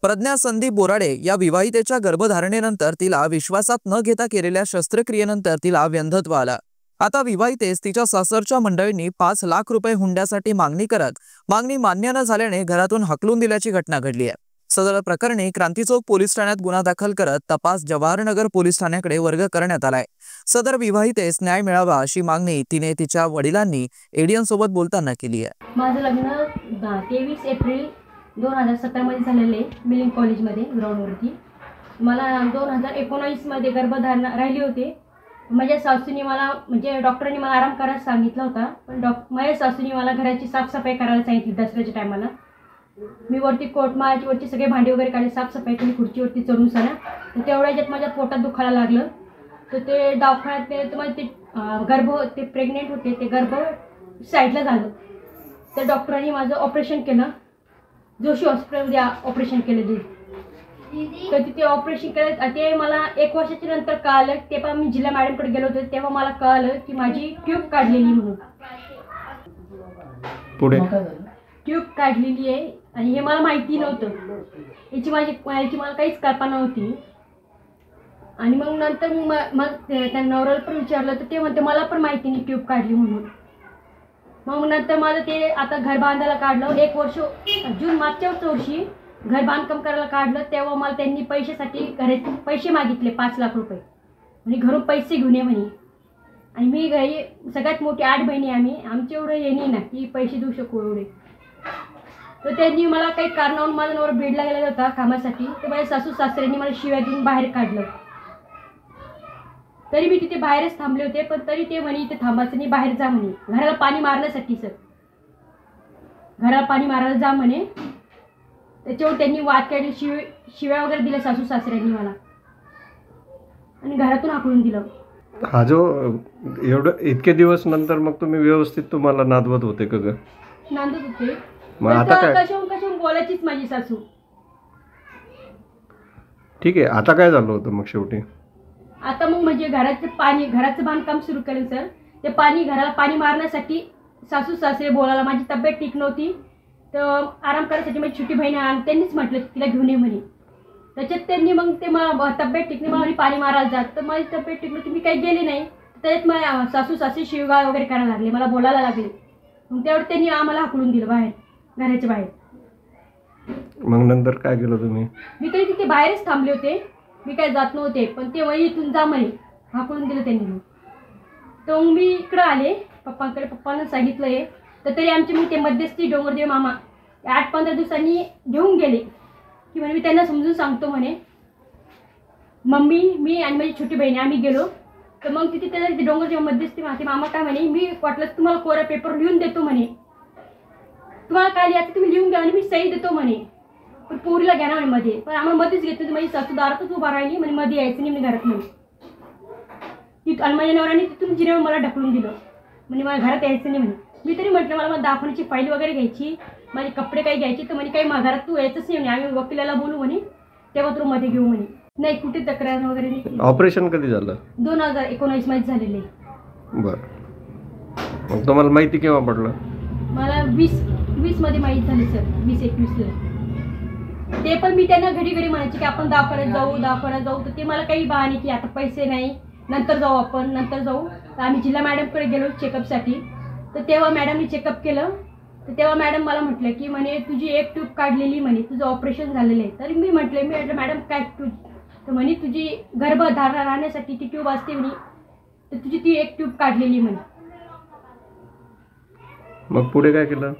प्रज्ञा संदीप बोराडे या विवाहितेच्या गर्भधारणेनंतर तिला विश्वासात न घेता केलेल्या शस्त्रक्रियेनंतर तिला व्यंधत्व आला। आता विवाहितेस तिच्या सासरच्या मंडळींनी 5 लाख रुपये हुंड्यासाठी मागणी करत मागणी मान्य न झाल्याने घरातून हकलून दिल्याची घटना घडली आहे। सदर प्रकरणी क्रांतीचौक पोलीस ठाण्यात गुन्हा दाखल करत तपास जवाहरनगर पोलीस ठाण्याकडे वर्ग करण्यात आलाय। सदर विवाहितेस न्याय मिळावा अशी मागणी तिने तिच्या वडिलांनी एडीएन सोबत बोलताना केली आहे। माझं लग्न 23 एप्रिल 2017 मध्ये झालेले मिलिंग कॉलेजमध्ये ग्राउंडवरती। मला 2019 मध्ये गर्भधारणा राहिली होती। माझ्या सासूने मला म्हणजे डॉक्टरांनी मला आराम करायला सांगितलं होता, पण माझ्या सासूने मला घराची साफसफाई करायला सांगितली। दसऱ्याच्या टायमाला मी वरती कोटमाळ्याची सगळे भांडी वगैरे काढले, साफसफाई केली खुर्चीवरती चढून सणा। तर तेवढ्याच्यात माझ्या पोटात दुखायला लागलं। तर ते दवाखान्यात ते प्रेग्नेंट होते, ते गर्भ साईडला झालं। तर डॉक्टरांनी माझं ऑपरेशन केलं, जोशी हॉस्पिटलमध्ये ऑपरेशन केलं। तर तिथे ऑपरेशन केलं ते मला 1 वर्षाच्या नंतर कळालं। ते पण मी जिल्हा मॅडमकडे गेलो होतो तेव्हा मला कळालं की माझी ट्यूब काढलेली म्हणून। पुढे ट्यूब काढलेली आहे आणि हे मला माहिती नव्हतं। याची मला काहीच कल्पना नव्हती। आणि मग नंतर मग त्या नवऱ्याला पण विचारलं तर ते म्हणते मला पण माहिती नाही ट्यूब काढली म्हणून। मग नंतर माझं ते आता घर बांधायला काढलं 1 वर्ष, जून मागच्या वर्षी घर बांधकाम करायला काढलं। तेव्हा मला त्यांनी पैशासाठी घराचे पैसे मागितले 5 लाख रुपये आणि घरून पैसे घेऊन ये म्हणे। आणि मी घरी सगळ्यात मोठी 8 बहिणी आम्ही, आमचे एवढं हे नाही ना की पैसे देऊ शकू एवढे। तर त्यांनी मला काही कारणावरून माझा नवरा बीडला गेलेला होता कामासाठी। तर माझ्या सासू सासऱ्यांनी मला शिव्या देऊन बाहेर काढलं। तरी मी तिथे बाहेरच थांबले होते, पण तरी ते म्हणे इथे थांबायचं नाही, बाहेर जा म्हणे घराला पाणी मारण्यासाठी। सर घराला पाणी मारायला जा म्हणे। त्याच्यावर त्यांनी वाद काढले, शिव्या वगैरे दिल्या सासू सासऱ्यांनी मला आणि घरातून हाकलून दिलं। हा जो इतके दिवस नंतर मग तुम्ही व्यवस्थित तुम्हाला नांदवत होते का ग? नांदत होते, मग आता काय कशाहून बोलायचीच माझी सासू। ठीक आहे, आता काय झालं होतं मग शेवटी? आता मग म्हणजे घराचं बांधकाम सुरू केलं सर। ते घराला पाणी मारण्यासाठी सासू सासरे बोलायला, माझी तब्येत ठीक नव्हती तर आराम करायसाठी माझी छोटी बहीण आणि त्यांनीच म्हटलं तिला घेऊन ये म्हणे। त्याच्यात त्यांनी मग ते मला तब्येत ठीक नाही, मला पाणी मारायला जात, तर माझी तब्येत ठीक नव्हती, मी काही गेले नाही। त्याच्यात माझ्या सासू सासरे शिवगाळ वगैरे करायला लागले, मला बोलायला लागले। मग तेवढं त्यांनी आम्हाला हाकलून दिलं बाहेर, घराच्या बाहेर। मग नंतर काय केलं तुम्ही? मी तरी तिथे बाहेरच थांबले होते, मी काय जात नव्हते, पण ते वही इथून जा म्हणे, हाकलून दिलं त्यांनी। तर मग मी इकडं आले पप्पांकडे, पप्पांना सांगितलं हे। तर तरी आमचे मी ते मध्यस्थी डोंगरदेव मामा 8-15 दिवसांनी घेऊन गेले की म्हणे मी त्यांना समजून सांगतो म्हणे। मम्मी, मी आणि माझी छोटी बहीण आम्ही गेलो। तर मग तिथे त्याला डोंगरदेव मध्यस्थी मामा काय म्हणे, मी वाटलं तुम्हाला कोरा पेपर लिहून देतो म्हणे, तुम्हाला काय लिहायचं तुम्ही लिहून घ्या आणि मी सही देतो म्हणे, पण पोरीला घ्या ना म्हणे मध्ये। पण आम्हाला मध्येच घेतलं, माझी सासू दारातच उभा राहिली म्हणे, मध्ये यायचं नाही मी घरात म्हणे। आणि माझ्या नवऱ्याने तिथून जिरेवर मला ढकलून दिलं म्हणजे मला घरात यायचं नाही म्हणे। मी तरी म्हटलं मला दाखवण्याची फाईल वगैरे घ्यायची, माझे कपडे काही घ्यायचे, तर म्हणे काही घरात तू यायचंच नाही म्हणे, आम्ही वकिलाला बोलू म्हणे तेव्हा तू मध्ये घेऊ म्हणे। नाही कुठे तक्रार वगैरे नाही। ऑपरेशन कधी झालं? 2019 मध्ये झालेले। बरं, मग तुम्हाला माहिती केव्हा पडलं? मला 20 मध्ये माहिती झाली सर, 20-21ला। ते पण मी त्यांना घडी म्हणायचे की आपण दवाखान्यात जाऊ, तर ते मला काही बहाणे की आता पैसे नाही, नंतर जाऊ आपण, नंतर जाऊ। तर आम्ही जिल्हा मॅडमकडे गेलो चेकअपसाठी। तर तेव्हा मॅडमनी चेकअप केलं, तर तेव्हा मॅडम मला म्हटलं की म्हणे तुझी 1 ट्यूब काढलेली म्हणे, तुझं ऑपरेशन झालेलं आहे। तर मी म्हटलं मॅडम काय ट्यूब? तर म्हणे तुझी गर्भधारणा राहण्यासाठी ती ट्यूब असते म्हणे, तर तुझी ती 1 ट्यूब काढलेली म्हणे। मग पुढे काय केलं?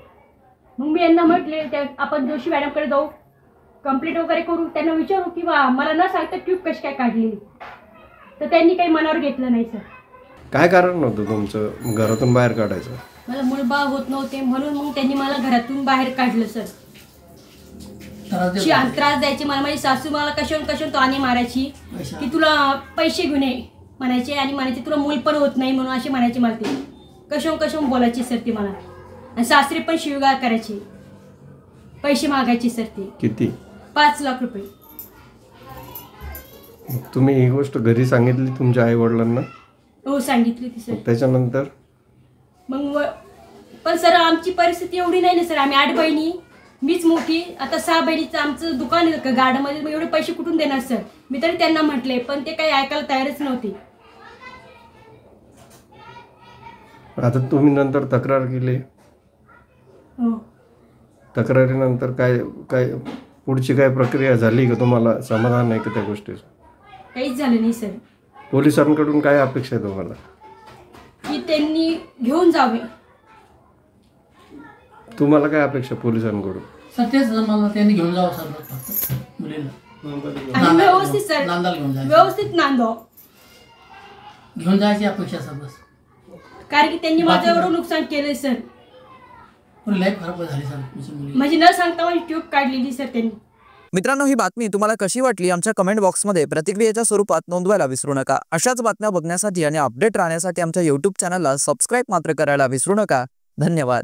मग मी यांना म्हटले आपण जोशी मॅडमकडे जाऊ, कंप्लेंट वगैरे करू, त्यांना विचारू की मला न सांगता ट्यूब कशी काय काढलेली। तर त्यांनी काही मनावर घेतलं नाही सर। काय कारण नव्हतं तुमचं घरातून बाहेर काढायचं? मला मूलबाळ होत नव्हते म्हणून मग त्यांनी मला घरातून बाहेर काढलं सर। त्रास द्यायचे मला, माझी सासू मला कशावून ताने मारायची की तुला पैसे घेऊन ये म्हणायचे आणि म्हणायचे तुला मूल पण होत नाही म्हणून असे म्हणायचे मला। ते कशावून बोलायचे सर ते मला, आणि सासरे पण शिवगाळ करायचे, पैसे मागायचे सर ते। किती? 5 लाख रुपये। तुम्ही ही गोष्ट घरी सांगितली तुमच्या आई वडिलांना? हो सांगितली ती सर। त्याच्यानंतर मग पण सर आमची परिस्थिती एवढी नाही ना सर, आम्ही 8 बहिणी, मीच मोठी, आता 6 बहिणीचं आमचं दुकान आहे गार्डनमध्ये, मग एवढे पैसे कुठून देणार सर? मी तरी त्यांना म्हटले, पण ते काही ऐकायला तयारच नव्हते. आता तुम्ही नंतर तक्रार केली, हो. तक्रारीनंतर काय काय पुढची काय प्रक्रिया झाली का? तुम्हाला समाधान आहे का त्या गोष्टीचं? काहीच झालं नाही सर. पोलिसांकडून काय अपेक्षा आहे तुम्हाला? की त्यांनी घेऊन जावे. तुम्हाला काय अपेक्षा पोलिसांकडून? सर तेच मला त्यांनी घेऊन जावं सर फक्त मुलीला. आणि व्यवस्थित सर, नांदाला घेऊन जायचं. व्यवस्थित नांदव. घेऊन जायची अपेक्षा सर बस. कारण की त्यांनी माझं एवढं नुकसान केलंय सर. पूर्ण लाईफ खराब झाली सर तुमची मुली. म्हणजे न सांगता माझी ट्यूब काढलेली सर त्यांनी. मित्रांनो, ही बातमी तुम्हाला कशी वाटली आमच्या कमेंट बॉक्समध्ये प्रतिक्रियेच्या स्वरूपात नोंदवायला विसरू नका. अशाच बातम्या बघण्यासाठी आणि अपडेट राहण्यासाठी आमच्या YouTube चॅनलला सबस्क्राईब मात्र करायला विसरू नका. धन्यवाद.